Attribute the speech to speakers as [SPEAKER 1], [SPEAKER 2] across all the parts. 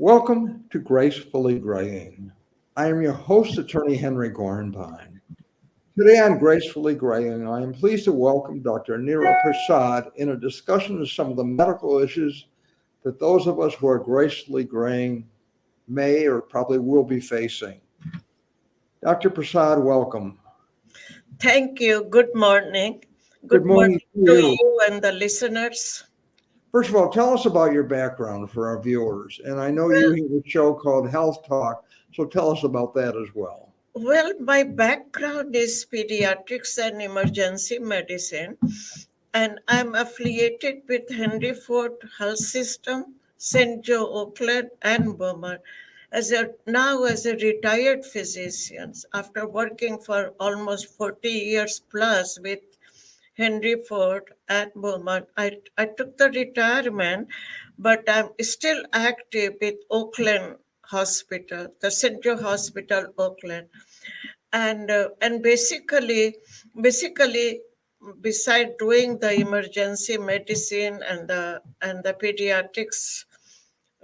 [SPEAKER 1] Welcome to Gracefully Greying. I am your host, Attorney Henry Gornbein. Today on Gracefully Greying, I am pleased to welcome Dr. Niru Prasad in a discussion of some of the medical issues that those of us who are gracefully graying may or probably will be facing. Dr. Prasad, welcome.
[SPEAKER 2] Thank you. Good morning.
[SPEAKER 1] Good morning
[SPEAKER 2] to you and the listeners.
[SPEAKER 1] First of all, tell us about your background for our viewers. And I know you have a show called Health Talk, so tell us about that as well.
[SPEAKER 2] Well, my background is pediatrics and emergency medicine, and I'm affiliated with Henry Ford Health System, St. Joe, Oakland, and Beaumont as a retired physician after working for almost 40 years plus with Henry Ford at Beaumont. I took the retirement, but I'm still active with Oakland Hospital, the Central Hospital, Oakland, and basically, beside doing the emergency medicine and the pediatrics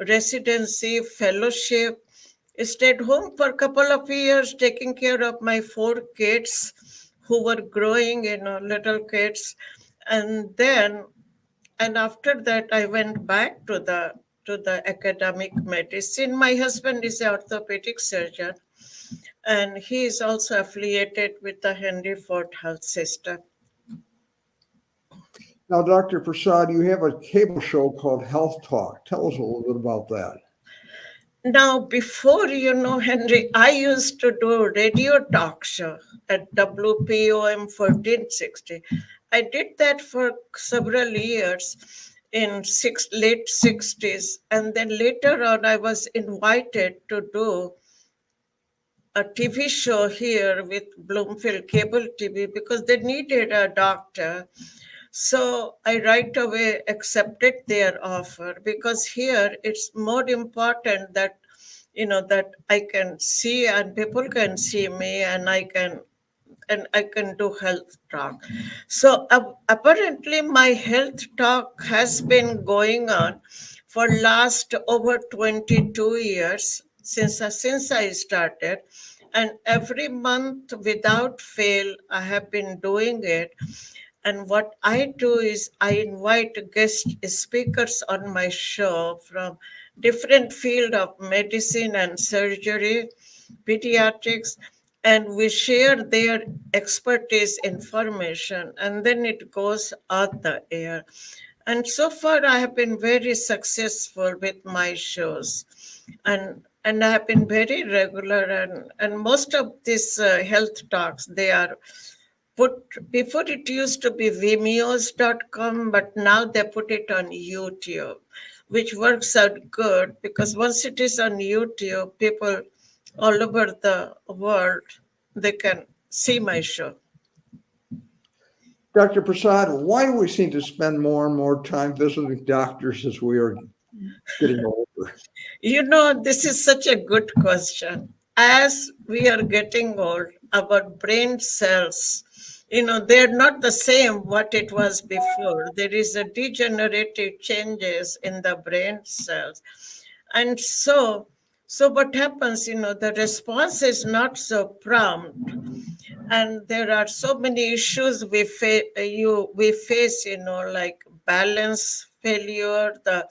[SPEAKER 2] residency fellowship, stayed home for a couple of years taking care of my 4 kids who were growing, little kids. And after that I went back to the academic medicine. My husband is an orthopedic surgeon, and he is also affiliated with the Henry Ford Health System.
[SPEAKER 1] Now, Dr. Prasad, you have a cable show called Health Talk. Tell us a little bit about that.
[SPEAKER 2] Now, before, Henry, I used to do radio talk show at WPOM 1460. I did that for several years in late 60s. And then later on, I was invited to do a TV show here with Bloomfield Cable TV because they needed a doctor. So I right away accepted their offer because here it's more important that that I can see and people can see me and I can do health talk. So apparently my health talk has been going on for last over 22 years since I started, and every month without fail I have been doing it. And what I do is I invite guest speakers on my show from different field of medicine and surgery, pediatrics, and we share their expertise information, and then it goes out the air. And so far, I have been very successful with my shows, and I have been very regular. And most of these health talks, they are put before. It used to be Vimeos.com, but now they put it on YouTube, which works out good because once it is on YouTube, people all over the world, they can see my show.
[SPEAKER 1] Dr. Prasad, why do we seem to spend more and more time visiting doctors as we are getting older?
[SPEAKER 2] This is such a good question. As we are getting old, our brain cells, they're not the same what it was before. There is a degenerative changes in the brain cells. And so what happens, the response is not so prompt. And there are so many issues we face, like balance failure, the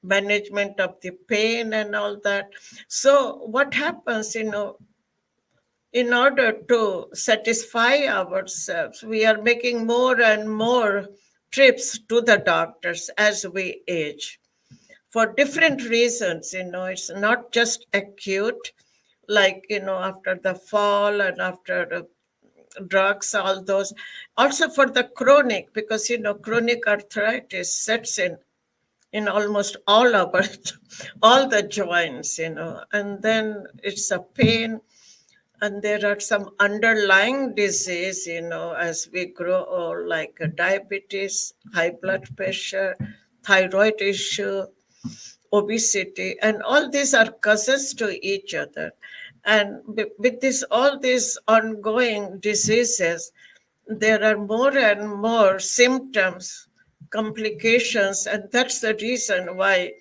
[SPEAKER 2] management of the pain and all that. So what happens, in order to satisfy ourselves, we are making more and more trips to the doctors as we age for different reasons. It's not just acute, like, after the fall and after drugs, all those. Also for the chronic, because, chronic arthritis sets in almost all all the joints, and then it's a pain. And there are some underlying disease, as we grow old, like diabetes, high blood pressure, thyroid issue, obesity, and all these are cousins to each other. And with all these ongoing diseases, there are more and more symptoms, complications, and that's the reason why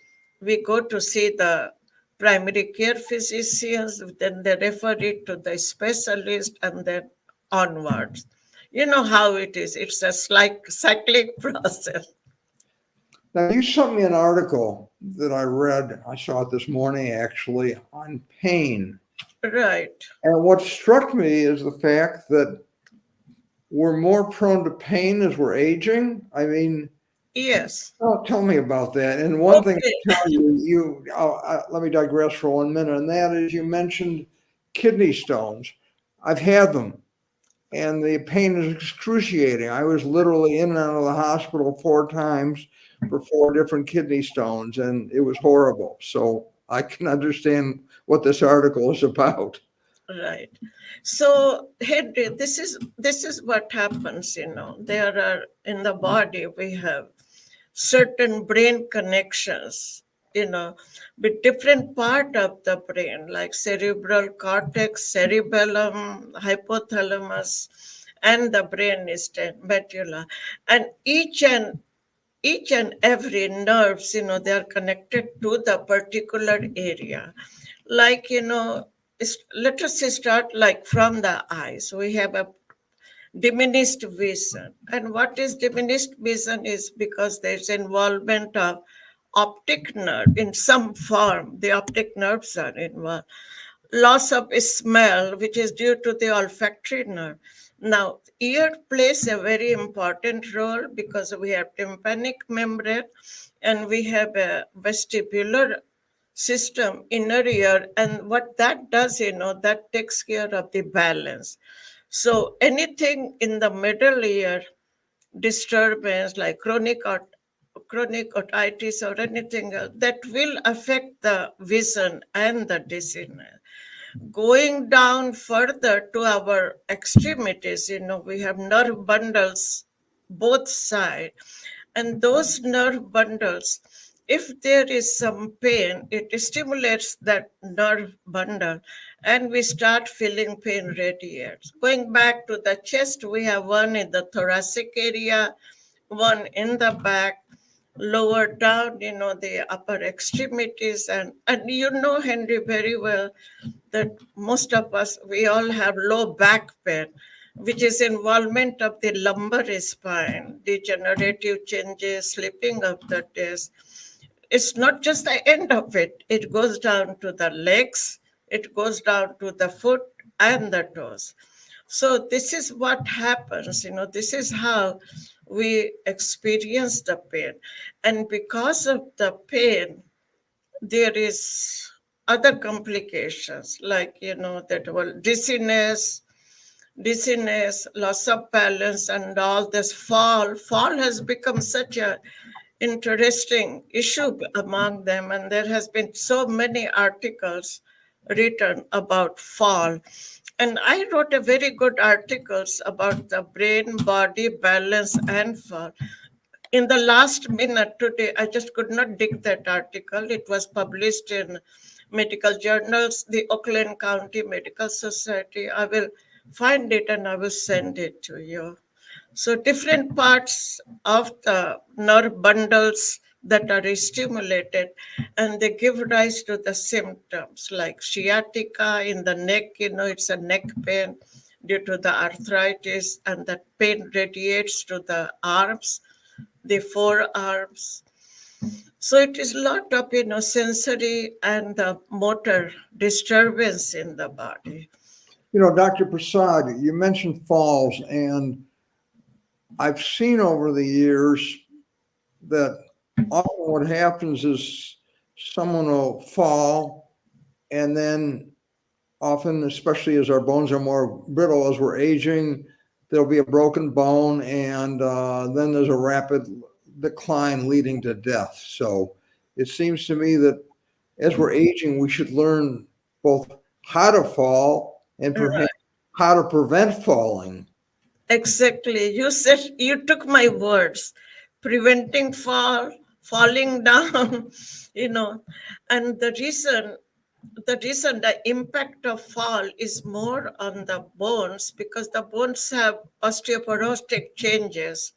[SPEAKER 2] we go to see the primary care physicians, then they refer it to the specialist, and then onwards. You know how it is. It's a cyclic process.
[SPEAKER 1] Now, you sent me an article that I read. I saw it this morning, actually, on pain.
[SPEAKER 2] Right.
[SPEAKER 1] And what struck me is the fact that we're more prone to pain as we're aging. I mean,
[SPEAKER 2] Yes.
[SPEAKER 1] tell me about that. And one thing
[SPEAKER 2] Okay.
[SPEAKER 1] to tell you, let me digress for 1 minute, and that is you mentioned kidney stones. I've had them, and the pain is excruciating. I was literally in and out of the hospital 4 times for 4 different kidney stones, and it was horrible. So I can understand what this article is about.
[SPEAKER 2] Right. So, Henry, this is what happens. There are in the body we have certain brain connections. With different part of the brain, like cerebral cortex, cerebellum, hypothalamus, and the brain stem, medulla, and each and every nerves, they are connected to the particular area. Like, let us start like from the eyes. We have a diminished vision. And what is diminished vision is because there's involvement of optic nerve in some form. The optic nerves are involved. Loss of smell, which is due to the olfactory nerve. Now, ear plays a very important role because we have tympanic membrane and we have a vestibular system, inner ear, and what that does, that takes care of the balance. So anything in the middle ear disturbance like chronic otitis or anything else that will affect the vision and the dizziness. Going down further to our extremities, we have nerve bundles both sides. And those nerve bundles, if there is some pain, it stimulates that nerve bundle and we start feeling pain radiates. Going back to the chest, we have one in the thoracic area, one in the back, lower down, the upper extremities. And Henry, very well that most of us, we all have low back pain, which is involvement of the lumbar spine, degenerative changes, slipping of the disc. It's not just the end of it. It goes down to the legs, it goes down to the foot and the toes. So this is what happens, this is how we experience the pain. And because of the pain, there is other complications like that were dizziness, loss of balance, and all this fall has become such a interesting issue among them, and there has been so many articles written about fall. And I wrote a very good articles about the brain body balance and fall. In the last minute today, I just could not dig that article. It was published in medical journals, the Oakland County Medical Society. I will find it and I will send it to you. So different parts of the nerve bundles that are stimulated and they give rise to the symptoms like sciatica in the neck, it's a neck pain due to the arthritis, and that pain radiates to the arms, the forearms. So it is a lot of sensory and the motor disturbance in the body.
[SPEAKER 1] Dr. Prasad, you mentioned falls, and I've seen over the years that often what happens is someone will fall, and then often, especially as our bones are more brittle as we're aging, there'll be a broken bone, and then there's a rapid decline leading to death. So it seems to me that as we're aging, we should learn both how to fall and perhaps how to prevent falling.
[SPEAKER 2] Exactly. You took my words. Preventing falling down, and the impact of fall is more on the bones because the bones have osteoporotic changes.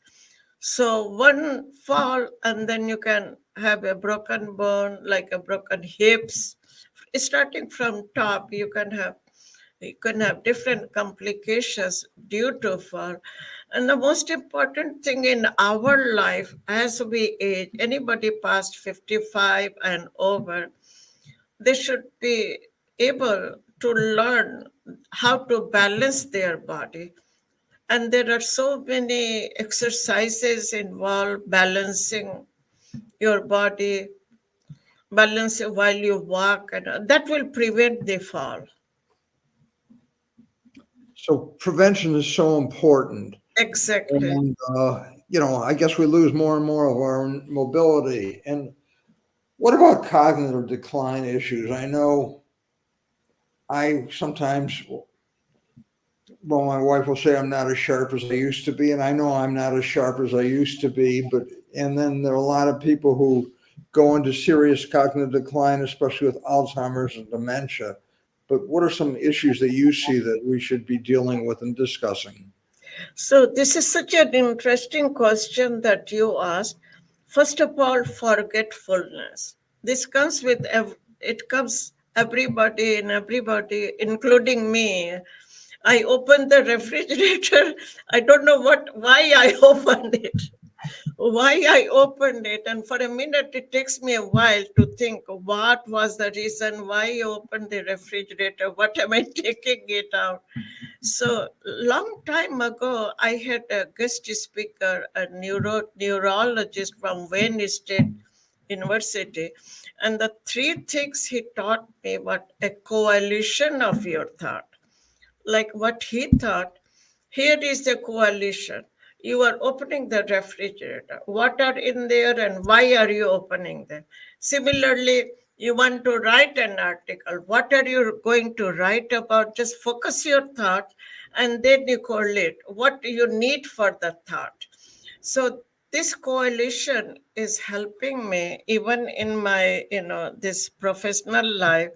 [SPEAKER 2] So one fall and then you can have a broken bone, like a broken hips, starting from top, you can have different complications due to fall. And the most important thing in our life as we age, anybody past 55 and over, they should be able to learn how to balance their body. And there are so many exercises involved balancing your body, balance while you walk, and that will prevent the fall.
[SPEAKER 1] So prevention is so important.
[SPEAKER 2] Exactly.
[SPEAKER 1] And, I guess we lose more and more of our mobility. And what about cognitive decline issues? I know I sometimes, well, my wife will say I'm not as sharp as I used to be, and I know I'm not as sharp as I used to be. And then there are a lot of people who go into serious cognitive decline, especially with Alzheimer's and dementia. But what are some issues that you see that we should be dealing with and discussing?
[SPEAKER 2] So, this is such an interesting question that you asked. First of all, forgetfulness. This comes with it comes everybody, including me. I opened the refrigerator. I don't know why I opened it. Why I opened it. And for a minute, it takes me a while to think what was the reason why I opened the refrigerator? What am I taking it out? So, long time ago, I had a guest speaker, a neurologist from Wayne State University. And the three things he taught me were a coalition of your thought, like what he thought. Here is the coalition. You are opening the refrigerator. What are in there and why are you opening them? Similarly, you want to write an article. What are you going to write about? Just focus your thoughts and then you correlate what you need for the thought. So this coalition is helping me even in my, this professional life,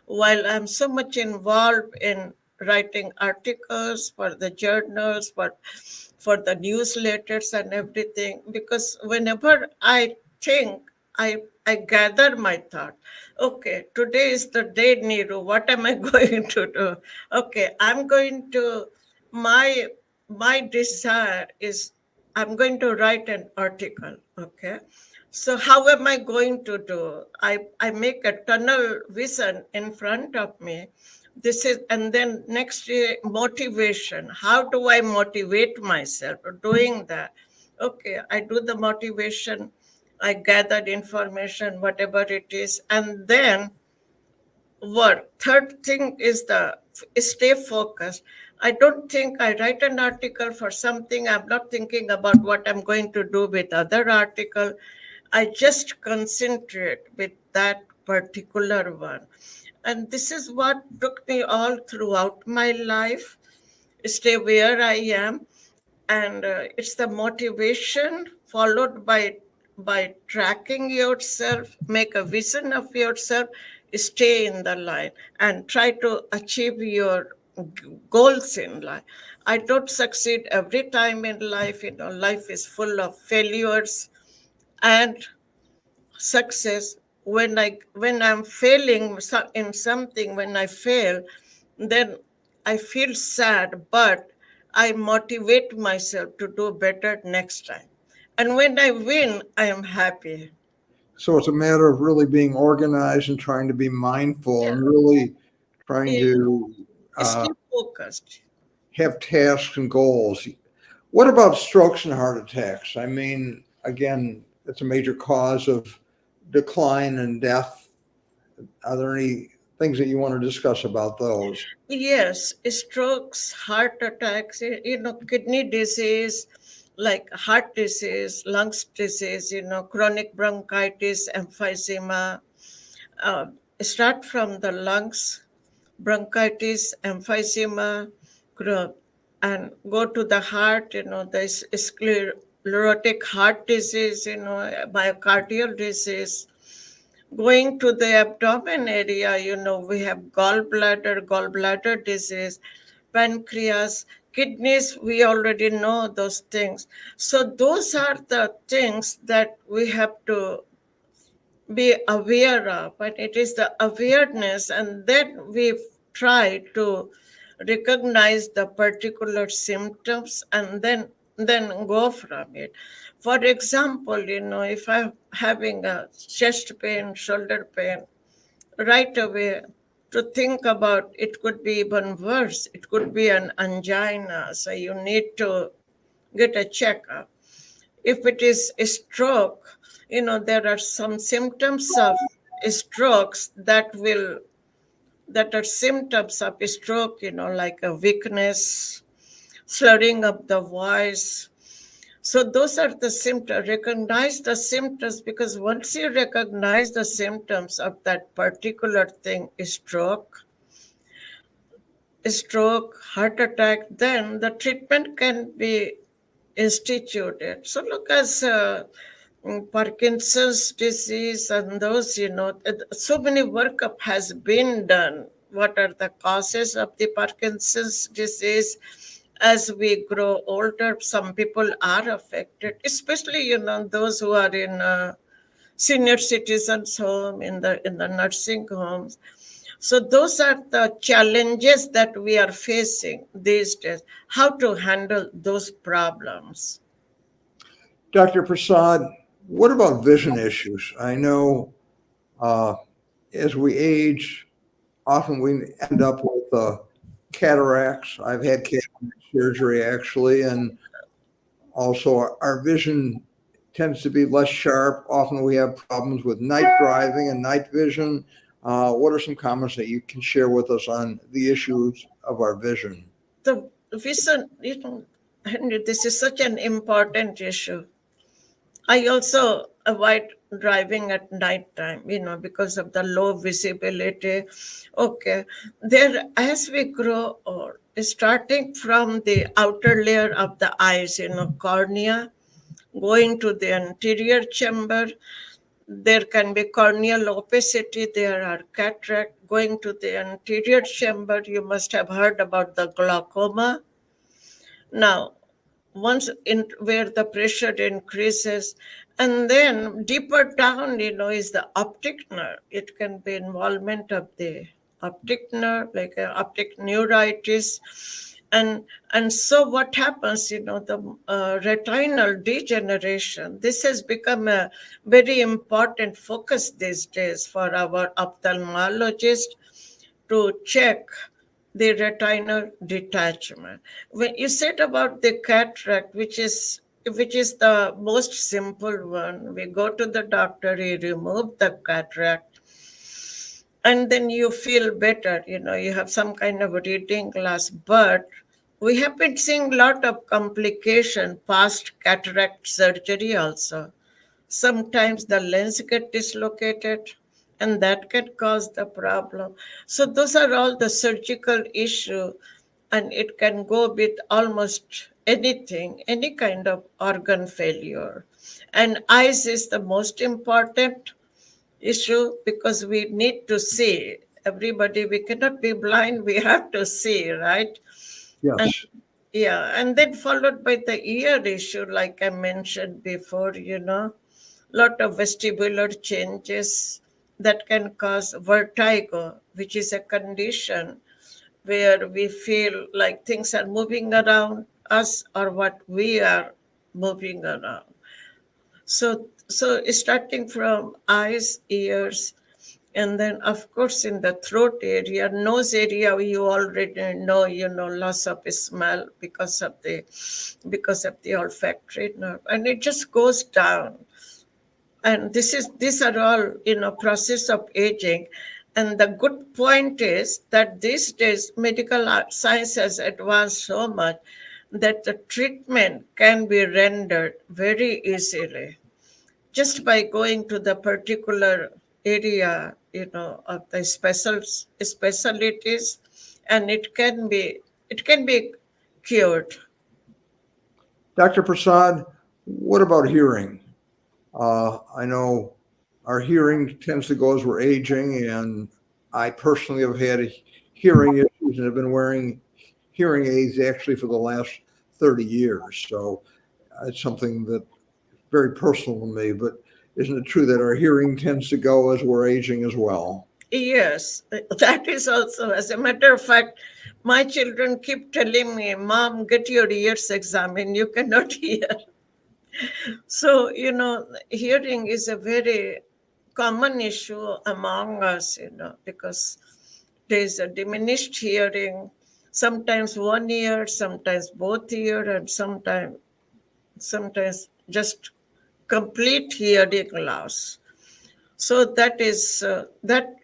[SPEAKER 2] while I'm so much involved in writing articles for the journals, for the newsletters and everything, because whenever I think, I gather my thought. Okay, today is the day, Niru. What am I going to do? Okay, I'm going to my my desire is I'm going to write an article. Okay. So how am I going to do? I make a tunnel vision in front of me. This is, and then next year, motivation. How do I motivate myself doing that? Okay, I do the motivation, I gathered information, whatever it is, and then work. Third thing is the stay focused. I don't think I write an article for something. I'm not thinking about what I'm going to do with other article. I just concentrate with that particular one. And this is what took me all throughout my life. Stay where I am, and it's the motivation followed by tracking yourself, make a vision of yourself, stay in the line and try to achieve your goals in life. I don't succeed every time in life. Life is full of failures and success. When I'm failing in something, when I fail, then I feel sad, but I motivate myself to do better next time. And when I win, I am happy.
[SPEAKER 1] So it's a matter of really being organized and trying to be mindful
[SPEAKER 2] Yeah.
[SPEAKER 1] and really trying
[SPEAKER 2] Yeah.
[SPEAKER 1] to
[SPEAKER 2] Stay
[SPEAKER 1] uh,
[SPEAKER 2] focused.
[SPEAKER 1] have tasks and goals. What about strokes and heart attacks? I mean, again, it's a major cause of decline and death. Are there any things that you want to discuss about those?
[SPEAKER 2] Yes, strokes, heart attacks, kidney disease, like heart disease, lungs disease, chronic bronchitis, emphysema. Uh, Start from the lungs, bronchitis, emphysema, and go to the heart, the sclerotic heart disease, myocardial disease. Going to the abdomen area, we have gallbladder disease, pancreas, kidneys, we already know those things. So those are the things that we have to be aware of, and it is the awareness, and then we try to recognize the particular symptoms and then go from it. For example, if I'm having a chest pain, shoulder pain, right away to think about it could be even worse. It could be an angina, so you need to get a checkup. If it is a stroke, there are some symptoms of strokes that are symptoms of a stroke, like a weakness, slurring of the voice. So those are the symptoms. Recognize the symptoms, because once you recognize the symptoms of that particular thing, stroke, heart attack, then the treatment can be instituted. So look as Parkinson's disease and those, so many workup has been done. What are the causes of the Parkinson's disease? As we grow older, some people are affected, especially, those who are in senior citizens home, in the nursing homes. So those are the challenges that we are facing these days, how to handle those problems.
[SPEAKER 1] Dr. Prasad, what about vision issues? I know as we age, often we end up with cataracts. I've had cataract surgery actually, and also our vision tends to be less sharp. Often we have problems with night driving and night vision. What are some comments that you can share with us on the issues of our vision?
[SPEAKER 2] The vision, Henry, this is such an important issue. I also avoid driving at night time, because of the low visibility. Okay, there as we grow old, starting from the outer layer of the eyes, cornea, going to the anterior chamber, there can be corneal opacity, there are cataract. Going to the anterior chamber, you must have heard about the glaucoma. Now, once in where the pressure increases, and then deeper down, is the optic nerve. It can be involvement of the optic nerve, like optic neuritis. And so what happens, the retinal degeneration, this has become a very important focus these days for our ophthalmologist to check the retinal detachment. When you said about the cataract, which is the most simple one, we go to the doctor, he remove the cataract, and then you feel better. You have some kind of reading glass, but we have been seeing a lot of complication past cataract surgery also. Sometimes the lens get dislocated, and that can cause the problem. So those are all the surgical issue, and it can go with almost anything, any kind of organ failure. And eyes is the most important issue, because we need to see. Everybody, we cannot be blind, we have to see, right? And
[SPEAKER 1] Yes.
[SPEAKER 2] yeah, and then followed by the ear issue, like I mentioned before, lot of vestibular changes that can cause vertigo, which is a condition where we feel like things are moving around us or what we are moving around. So starting from eyes, ears, and then of course in the throat area, nose area, you already know, loss of smell because of the olfactory nerve, and it just goes down. And these are all process of aging. And the good point is that these days medical science has advanced so much that the treatment can be rendered very easily just by going to the particular area, of the specialties, and it can be cured.
[SPEAKER 1] Dr. Prasad, what about hearing? I know our hearing tends to go as we're aging, and I personally have had hearing issues and have been wearing hearing aids actually for the last 30 years. So it's something that's very personal to me. But isn't it true that our hearing tends to go as we're aging as well?
[SPEAKER 2] Yes, that is also, as a matter of fact, my children keep telling me, Mom, get your ears examined. You cannot hear. So, hearing is a very common issue among us, because there is a diminished hearing, sometimes one ear, sometimes both ear, and sometimes just complete hearing loss. So that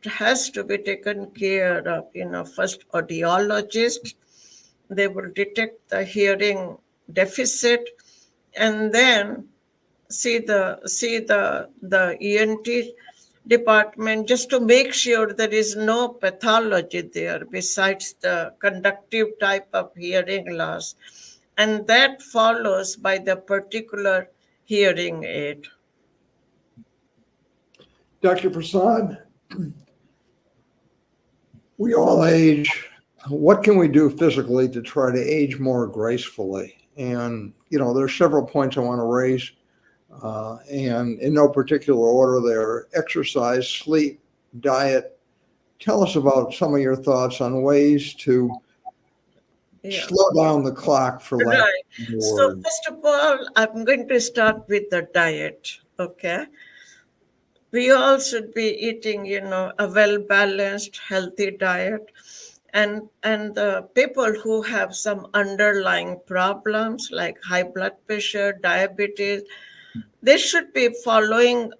[SPEAKER 2] has to be taken care of. First audiologist, they will detect the hearing deficit, and then see the ENT department, just to make sure there is no pathology there besides the conductive type of hearing loss, and that follows by the particular hearing aid.
[SPEAKER 1] Dr. Prasad, we all age. What can we do physically to try to age more gracefully? And, there's several points I want to raise. And in no particular order, they're exercise, sleep, diet. Tell us about some of your thoughts on ways to
[SPEAKER 2] Yeah.
[SPEAKER 1] slow down the clock, for lack
[SPEAKER 2] Right.
[SPEAKER 1] of a
[SPEAKER 2] So
[SPEAKER 1] word.
[SPEAKER 2] first of all, I'm going to start with the diet. Okay. We all should be eating, a well-balanced, healthy diet. And the people who have some underlying problems like high blood pressure, diabetes, they should be following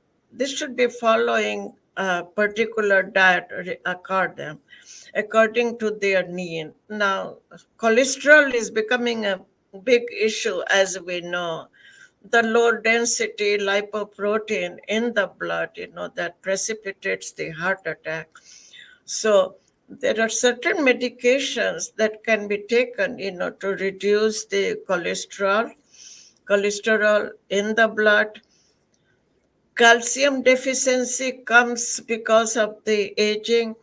[SPEAKER 2] a particular diet according to their need. Now, cholesterol is becoming a big issue, as we know. The low density lipoprotein in the blood, that precipitates the heart attack. So there are certain medications that can be taken, to reduce the cholesterol in the blood. Calcium deficiency comes because of the aging,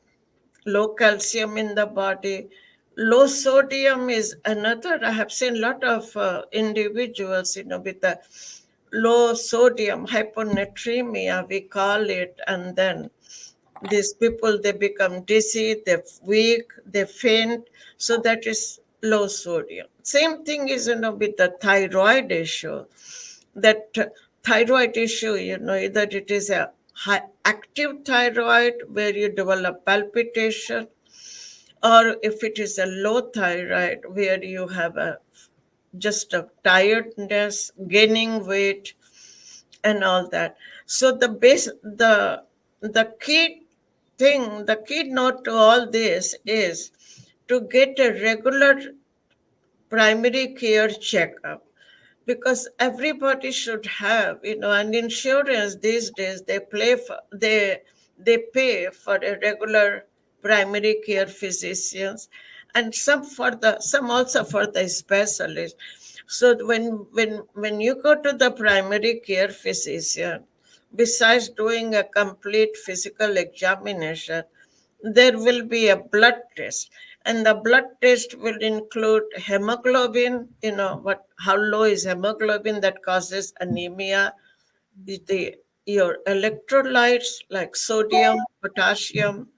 [SPEAKER 2] low calcium in the body. Low sodium is another. I have seen a lot of individuals, with the low sodium hyponatremia, we call it, and then these people, they become dizzy, they're weak, they faint. So that is low sodium. Same thing is, with the thyroid issue. That thyroid issue, either it is a high active thyroid where you develop palpitation, or if it is a low thyroid where you have just a tiredness, gaining weight, and all that. So the key note to all this is to get a regular primary care checkup, because everybody should have, an insurance these days. They pay for a regular primary care physicians, and some also for the specialist. So when you go to the primary care physician, besides doing a complete physical examination, there will be a blood test, and the blood test will include hemoglobin. How low is hemoglobin, that causes anemia. Your electrolytes like sodium, potassium,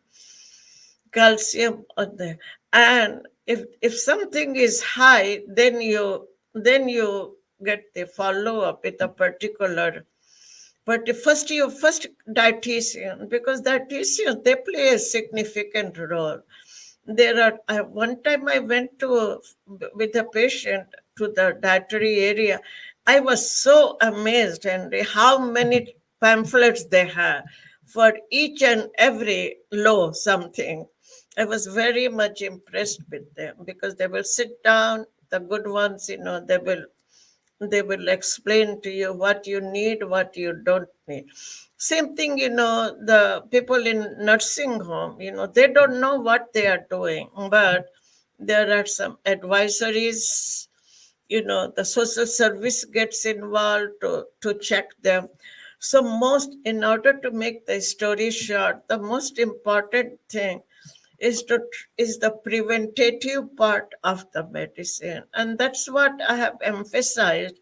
[SPEAKER 2] calcium are there. And if something is high, then you get the follow up with a particular. But first dietitian, because dietitians, they play a significant role. One time I went with a patient to the dietary area. I was so amazed, and how many pamphlets they have for each and every law something. I was very much impressed with them, because they will sit down, the good ones, they will explain to you what you need, what you don't need. Same thing, the people in nursing home, they don't know what they are doing, but there are some advisories, the social service gets involved to check them. So in order to make the story short, the most important thing is the preventative part of the medicine, and that's what I have emphasized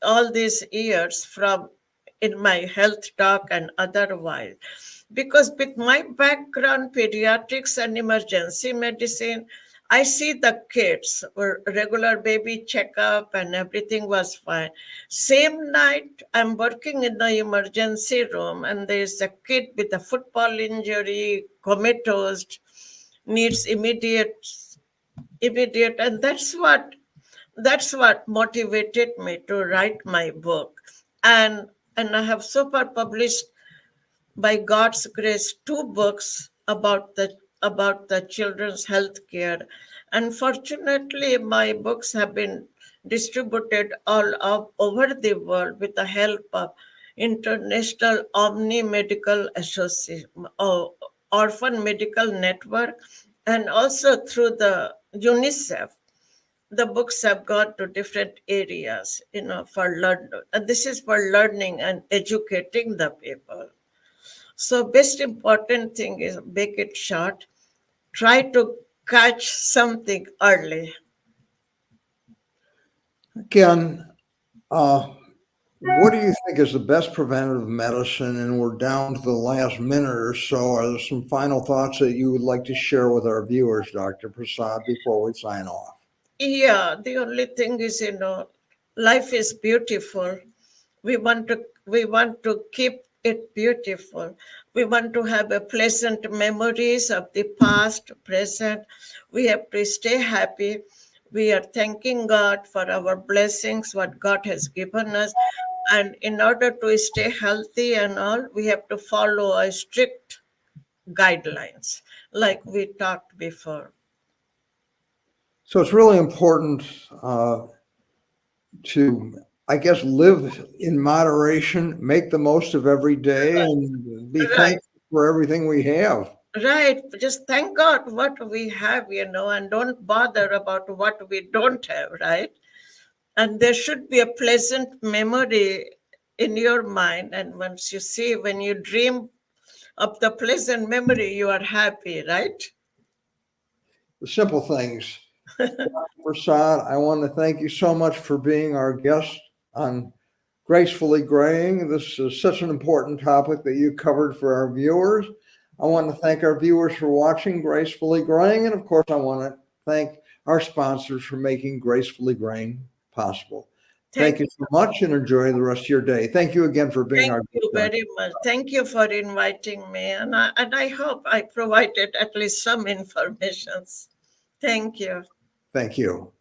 [SPEAKER 2] all these years from in my health talk and otherwise. Because with my background, pediatrics and emergency medicine, I see the kids were regular baby checkup and everything was fine. Same night, I'm working in the emergency room and there's a kid with a football injury, comatose, needs immediate, and that's what motivated me to write my book. And I have so far published, by God's grace, two books about the children's health care. Unfortunately, my books have been distributed over the world with the help of International Omni Medical Association, Orphan Medical Network, and also through the UNICEF. The books have gone to different areas, for learn. And this is for learning and educating the people. So best important thing is make it short. Try to catch something early.
[SPEAKER 1] Again, what do you think is the best preventative medicine? And we're down to the last minute or so. Are there some final thoughts that you would like to share with our viewers, Dr. Prasad, before we sign off?
[SPEAKER 2] Yeah, the only thing is, life is beautiful. We want to keep it beautiful. We want to have a pleasant memories of the past, present. We have to stay happy. We are thanking God for our blessings, what God has given us. And in order to stay healthy and all, we have to follow a strict guidelines, like we talked before.
[SPEAKER 1] So it's really important to, I guess, live in moderation, make the most of every day, and be
[SPEAKER 2] Right.
[SPEAKER 1] thankful for everything we have.
[SPEAKER 2] Right. Just thank God what we have, and don't bother about what we don't have, right? And there should be a pleasant memory in your mind. And once you see, when you dream of the pleasant memory, you are happy, right?
[SPEAKER 1] The simple things. Prasad, I want to thank you so much for being our guest on Gracefully Greying. This is such an important topic that you covered for our viewers. I want to thank our viewers for watching Gracefully Greying. And of course, I want to thank our sponsors for making Gracefully Greying possible. Thank you so much and enjoy the rest of your day. Thank you again for being
[SPEAKER 2] Thank
[SPEAKER 1] our
[SPEAKER 2] you
[SPEAKER 1] guest.
[SPEAKER 2] very much. Thank you for inviting me. And I hope I provided at least some information. Thank you.
[SPEAKER 1] Thank you.